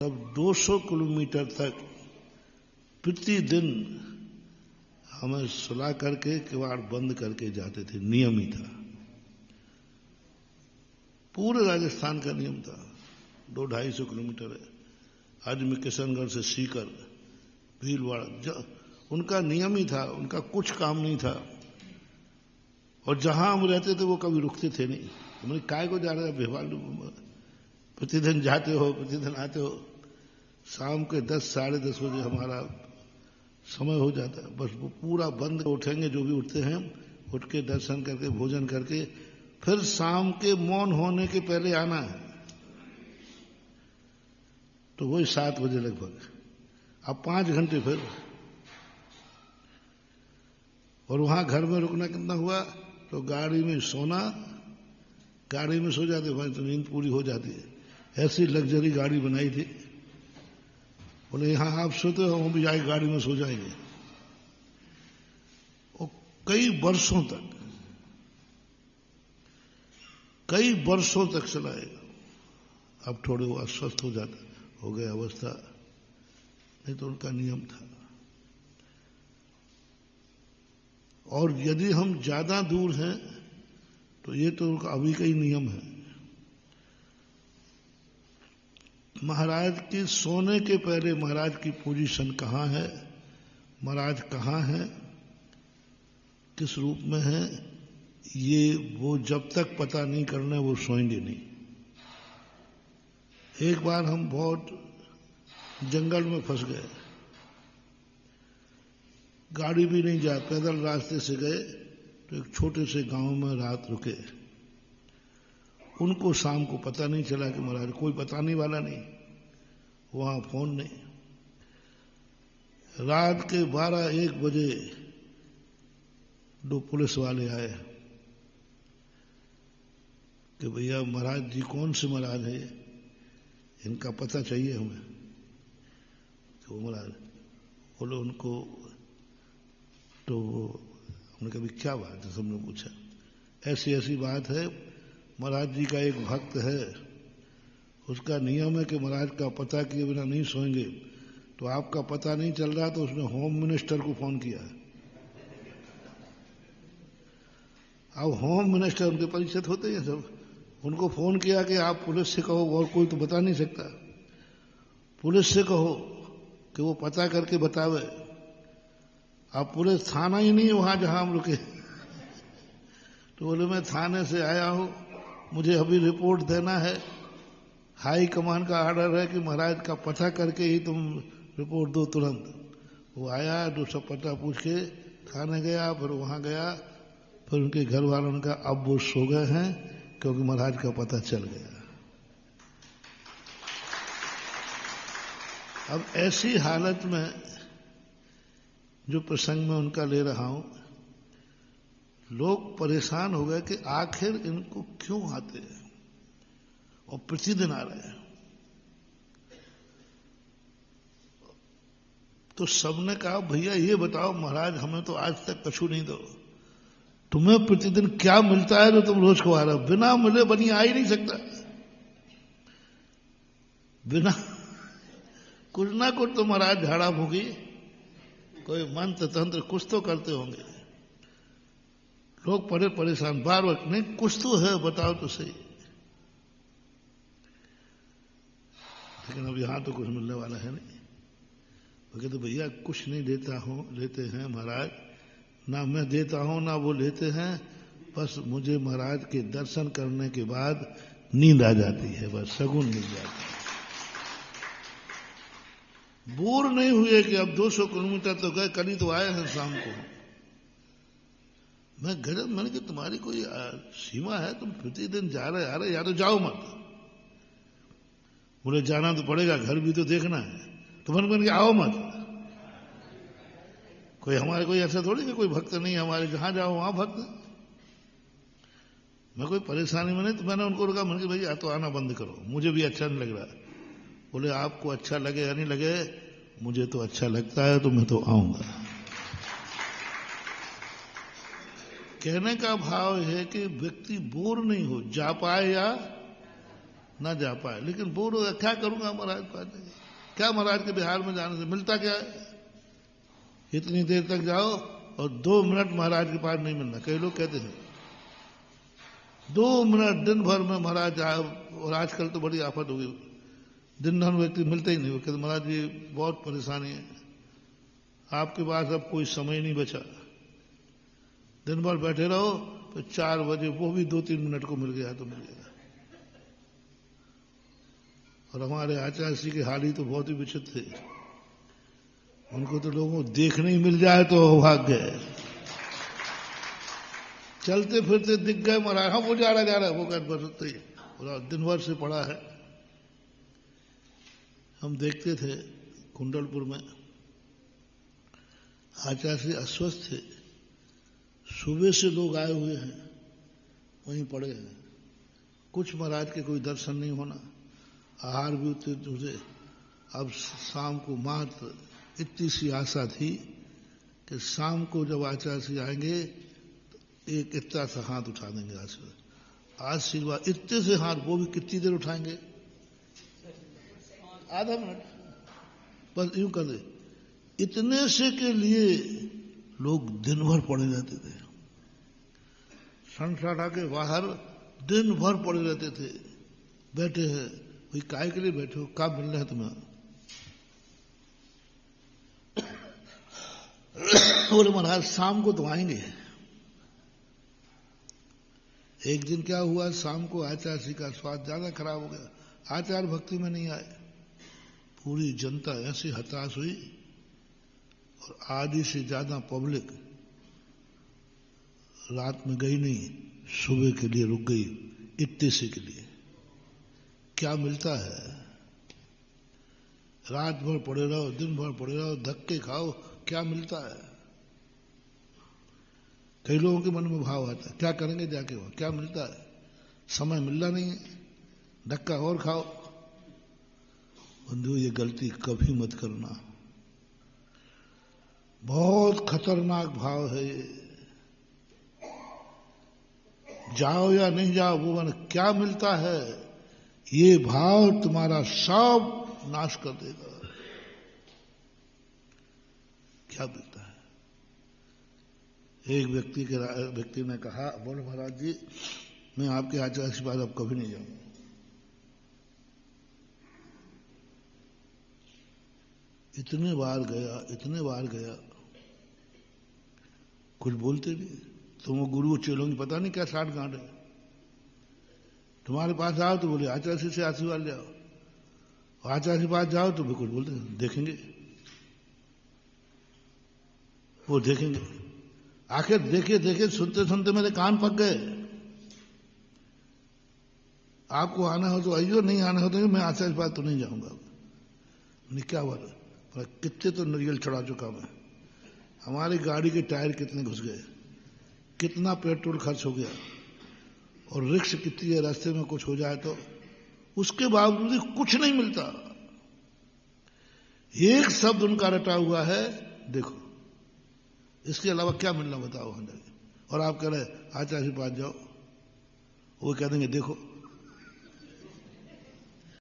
अब 200 किलोमीटर तक प्रतिदिन हमें सुला करके किवाड़ बंद करके जाते थे। नियम ही था, पूरे राजस्थान का नियम था। 200-250 किलोमीटर है। आज में किशनगढ़ से सीकर भीलवाड़ा, उनका नियम ही था, उनका कुछ काम नहीं था। और जहां हम रहते थे वो कभी रुकते थे नहीं। हमने काय को जा रहे भिवाड़, प्रतिदिन जाते हो, प्रतिदिन आते हो। शाम के 10-10:30 बजे हमारा समय हो जाता है। बस वो पूरा बंद, उठेंगे जो भी उठते हैं, उठ के दर्शन करके भोजन करके फिर शाम के मौन होने के पहले आना है। तो वही 7 बजे लगभग। अब 5 घंटे फिर। और वहां घर में रुकना कितना हुआ? तो गाड़ी में सोना, गाड़ी में सो जाते भाई तो नींद पूरी हो जाती है। ऐसी लग्जरी गाड़ी बनाई थी। बोले यहां आप सोते हो, हम भी जाके गाड़ी में सो जाएंगे। और कई वर्षों तक चलाएगा। अब थोड़े वो अस्वस्थ हो गए अवस्था, नहीं तो उनका नियम था। और यदि हम ज्यादा दूर हैं तो ये तो उनका अभी का ही नियम है। महाराज के सोने के पहले महाराज की पोजीशन कहां है, महाराज कहां है, किस रूप में है, ये वो जब तक पता नहीं करना वो सोएंगे नहीं। एक बार हम बहुत जंगल में फंस गए, गाड़ी भी नहीं जा, पैदल रास्ते से गए तो एक छोटे से गांव में रात रुके। उनको शाम को पता नहीं चला कि महाराज, कोई बताने वाला नहीं, वहां फोन नहीं। रात के 12-1 बजे 2 पुलिस वाले आए कि भैया महाराज जी कौन से महाराज है, इनका पता चाहिए हमें। तो महाराज बोले उनको, तो हमने कहा क्या बात है, सबने पूछा। ऐसी बात है, महाराज जी का एक भक्त है, उसका नियम है कि महाराज का पता किए बिना नहीं सोएंगे। तो आपका पता नहीं चल रहा तो उसने होम मिनिस्टर को फोन किया। अब होम मिनिस्टर उनके परिचित होते हैं सब, उनको फोन किया कि आप पुलिस से कहो, और कोई तो बता नहीं सकता, पुलिस से कहो कि वो पता करके बतावे। अब पुलिस थाना ही नहीं है वहां जहां हम रुके। तो बोले मैं थाने से आया हूं, मुझे अभी रिपोर्ट देना है, हाई कमान का ऑर्डर है कि महाराज का पता करके ही तुम रिपोर्ट दो तुरंत। वो आया, तो सब पता पूछ के थाने गया, फिर वहां गया, फिर उनके घर वालों ने कहा अब वो सो गए हैं क्योंकि महाराज का पता चल गया। अब ऐसी हालत में जो प्रसंग में उनका ले रहा हूं, लोग परेशान हो गए कि आखिर इनको क्यों आते हैं और प्रतिदिन आ रहे हैं। तो सबने कहा भैया ये बताओ महाराज, हमें तो आज तक कछु नहीं दो, तुम्हें प्रतिदिन क्या मिलता है जो तुम रोज को आ रहे हो? बिना मिले बनी आ ही नहीं सकता, बिना कुछ ना कुछ तो महाराज झाड़ा फूकी, कोई मंत्र तंत्र कुछ तो करते होंगे। लोग परेशान, बार बार नहीं कुछ तो है, बताओ तो सही। लेकिन अब यहां तो कुछ मिलने वाला है नहीं। वो कहते भैया कुछ नहीं लेते हैं महाराज, ना मैं देता हूं ना वो लेते हैं, बस मुझे महाराज के दर्शन करने के बाद नींद आ जाती है, बस शगुन मिल जाता है। बोर नहीं हुए कि अब 200 किलोमीटर तो गए, कल ही तो आए हैं शाम को। मैं गजब, मैंने कि तुम्हारी कोई सीमा है, तुम प्रतिदिन जा रहे आ रहे, या तो जाओ मत। बोले जाना तो पड़ेगा, घर भी तो देखना है। तो मन के आओ मत। कोई हमारे कोई ऐसा थोड़ी कि कोई भक्त नहीं हमारे, जहां जाओ वहां भक्त। मैं कोई परेशानी में नहीं, तो मैंने उनको कहा, मैंने भाई या तो आना बंद करो, मुझे भी अच्छा नहीं लग रहा। बोले आपको अच्छा लगे या नहीं लगे, मुझे तो अच्छा लगता है, तो मैं तो आऊंगा। कहने का भाव है कि व्यक्ति बोर नहीं हो, जा पाए या ना जा पाए। लेकिन बोर हो गया, क्या करूंगा महाराज पास जाके, क्या महाराज के बिहार में जाने से मिलता क्या है? इतनी देर तक जाओ और 2 मिनट महाराज के पास नहीं मिलना। कई लोग कहते हैं 2 मिनट दिन भर में महाराज जाओ, और आजकल तो बड़ी आफत हो गई, दिन भर व्यक्ति मिलते ही नहीं। वो कहते महाराज जी बहुत परेशानी है, आपके पास अब कोई समय नहीं बचा, दिन भर बैठे रहो, तो 4 बजे वो भी 2-3 मिनट को मिल गया तो मिल गया। और हमारे आचार्य जी के हाल ही तो बहुत ही विचित्र थे, उनको तो लोगों को देखने ही मिल जाए तो भाग्य है। चलते फिरते दिख गए महाराज, हाँ वो जा रहा है, वो कहते बस ही दिन भर से पड़ा है। हम देखते थे कुंडलपुर में आचार्य जी अस्वस्थ थे, सुबह से लोग आए हुए हैं, वहीं पड़े हैं, कुछ महाराज के कोई दर्शन नहीं होना, आहार भी उतरे। अब शाम को मात्र इतनी सी आशा थी कि शाम को जब आचार्य जी आएंगे तो एक इतना सा हाथ उठा देंगे आशीर्वाद, इतने से हाथ, वो भी कितनी देर उठाएंगे, आधा मिनट बस यूं कर दे। इतने से के लिए लोग दिन भर पड़े रहते थे, सनसना के बाहर दिन भर पड़े रहते थे, बैठे हैं, वही काय के लिए बैठे हो, कब मिलना है तुम्हें? बोले महाराज शाम को तो आएंगे। एक दिन क्या हुआ, शाम को आचार्य जी का स्वास्थ्य ज्यादा खराब हो गया, आचार्य भक्ति में नहीं आए, पूरी जनता ऐसी हताश हुई और आधी से ज्यादा पब्लिक रात में गई नहीं, सुबह के लिए रुक गई, इतने से के लिए। क्या मिलता है? रात भर पड़े रहो, दिन भर पड़े रहो, धक्के खाओ, क्या मिलता है? कई लोगों के मन में भाव आता है क्या करेंगे जाके, वहां क्या मिलता है? समय मिलना नहीं है, धक्का और खाओ। बंधु ये गलती कभी मत करना, बहुत खतरनाक भाव है ये। जाओ या नहीं जाओ, वो मन क्या मिलता है, ये भाव तुम्हारा सब नाश कर देगा। क्या मिलता है? एक व्यक्ति ने कहा, बोले महाराज जी मैं आपके आचार्य के पास अब कभी नहीं जाऊंगा। इतने बार गया, कुछ बोलते भी। तुम गुरु चेलों की पता नहीं क्या साठ गांठ है, तुम्हारे पास आओ तो बोले आचार्य से आशीर्वाद ले आओ, आचार्य के पास जाओ तो भी कुछ बोलते देखेंगे, वो देखेंगे। आखिर देखे सुनते सुनते मेरे कान पक गए। आपको आना हो तो आइयो, नहीं आना हो तो मैं आचार्य के पास तो नहीं जाऊंगा। क्या हुआ, कितने तो नरियल चढ़ा चुका मैं, हमारी गाड़ी के टायर कितने घुस गए, कितना पेट्रोल खर्च हो गया, और रिक्श कितनी है, रास्ते में कुछ हो जाए तो, उसके बावजूद भी कुछ नहीं मिलता। एक शब्द उनका रटा हुआ है देखो, इसके अलावा क्या मिलना बताओ वहां जाके। और आप कह रहे आचार्य के पास जाओ, वो कह देंगे देखो